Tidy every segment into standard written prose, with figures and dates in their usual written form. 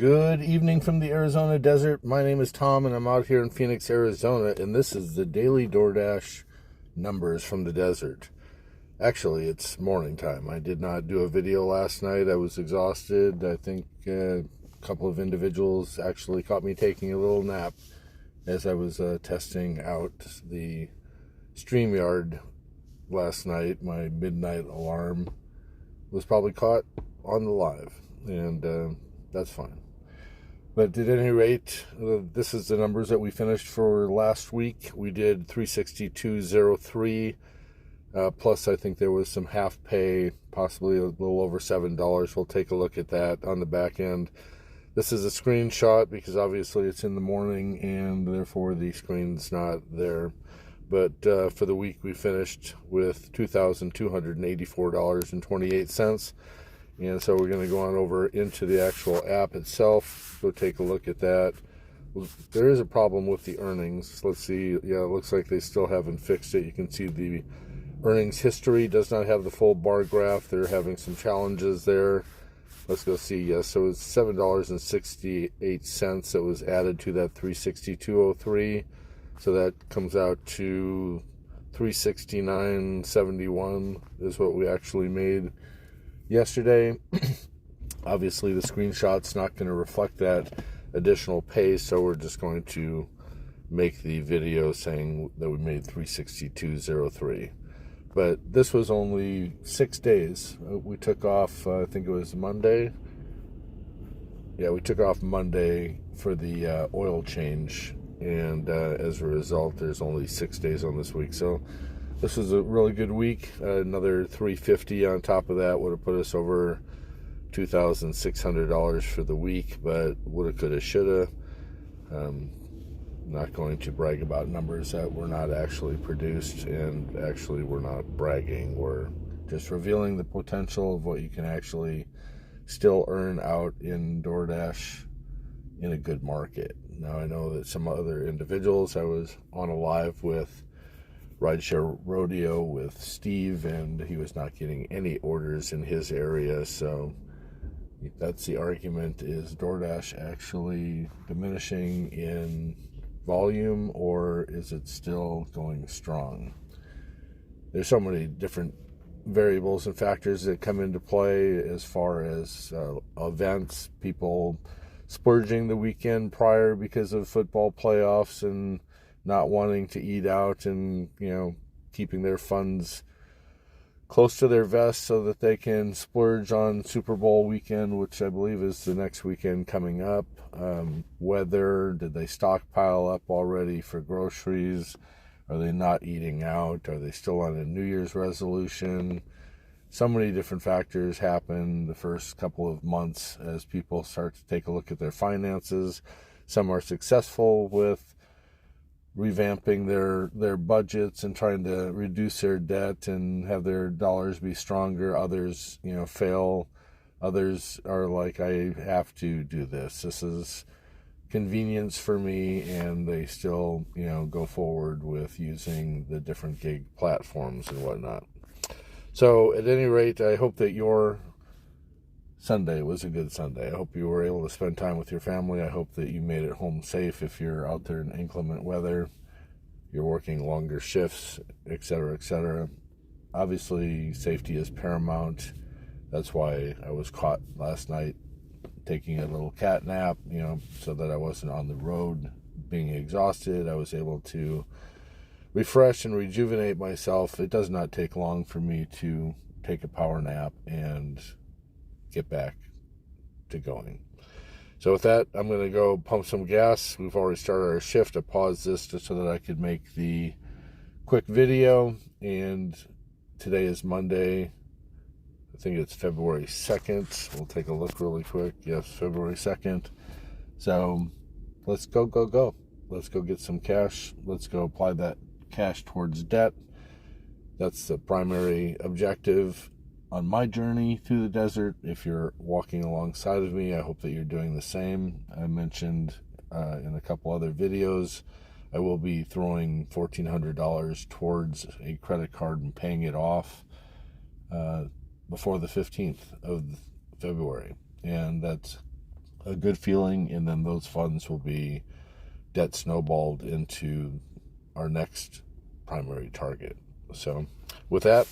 Good evening from the Arizona desert. My name is Tom, and I'm out here in Phoenix, Arizona, and this is the daily DoorDash numbers from the desert. Actually, it's morning time. I did not do a video last night. I was exhausted. I think a couple of individuals actually caught me taking a little nap as I was testing out the StreamYard last night. My midnight alarm was probably caught on the live, and that's fine. But at any rate, this is the numbers that we finished for last week. We did 362.03, plus I think there was some half pay, possibly a little over $7. We'll take a look at that on the back end. This is a screenshot because obviously it's in the morning and therefore the screen's not there. But for the week, we finished with $2,284.28. And so we're going to go on over into the actual app itself, go take a look at that. There is a problem with the earnings. Let's see. Yeah, it looks like they still haven't fixed it. You can see the earnings history does not have the full bar graph. They're having some challenges there. Let's go see. Yes, so it's $7.68 that was added to that 362.03. So that comes out to 369.71 is what we actually made yesterday. Obviously the screenshot's not going to reflect that additional pay, so we're just going to make the video saying that we made 362.03. But this was only 6 days. We took off, I think it was Monday. Yeah, we took off Monday for the oil change, and as a result there's only 6 days on this week. So this was a really good week. Another $350 on top of that would have put us over $2,600 for the week, but woulda, coulda, shoulda. Not going to brag about numbers that were not actually produced, and actually we're not bragging. We're just revealing the potential of what you can actually still earn out in DoorDash in a good market. Now, I know that some other individuals, I was on a live with Rideshare Rodeo with Steve, and he was not getting any orders in his area. So that's the argument. Is DoorDash actually diminishing in volume, or is it still going strong? There's so many different variables and factors that come into play as far as events, people splurging the weekend prior because of football playoffs and not wanting to eat out, and keeping their funds close to their vest so that they can splurge on Super Bowl weekend, which I believe is the next weekend coming up. Weather, did they stockpile up already for groceries? Are they not eating out? Are they still on a New Year's resolution? So many different factors happen the first couple of months as people start to take a look at their finances. Some are successful with revamping their budgets and trying to reduce their debt and have their dollars be stronger. Others, fail. Others are like, I have to do this. This is convenience for me, and they still, go forward with using the different gig platforms and whatnot. So at any rate, I hope that your Sunday was a good Sunday. I hope you were able to spend time with your family. I hope that you made it home safe if you're out there in inclement weather, you're working longer shifts, etc., etc. Obviously, safety is paramount. That's why I was caught last night taking a little cat nap, so that I wasn't on the road being exhausted. I was able to refresh and rejuvenate myself. It does not take long for me to take a power nap and get back to going. So with that, I'm going to go pump some gas. We've already started our shift. I paused this just so that I could make the quick video. And today is Monday. I think it's February 2nd. We'll take a look really quick. Yes, February 2nd. So let's go. Let's go get some cash. Let's go apply that cash towards debt. That's the primary objective on my journey through the desert. If you're walking alongside of me, I hope that you're doing the same. I mentioned in a couple other videos, I will be throwing $1,400 towards a credit card and paying it off before the 15th of February. And that's a good feeling, and then those funds will be debt snowballed into our next primary target. So with that,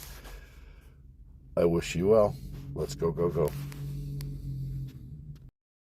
I wish you well. Let's go, go, go.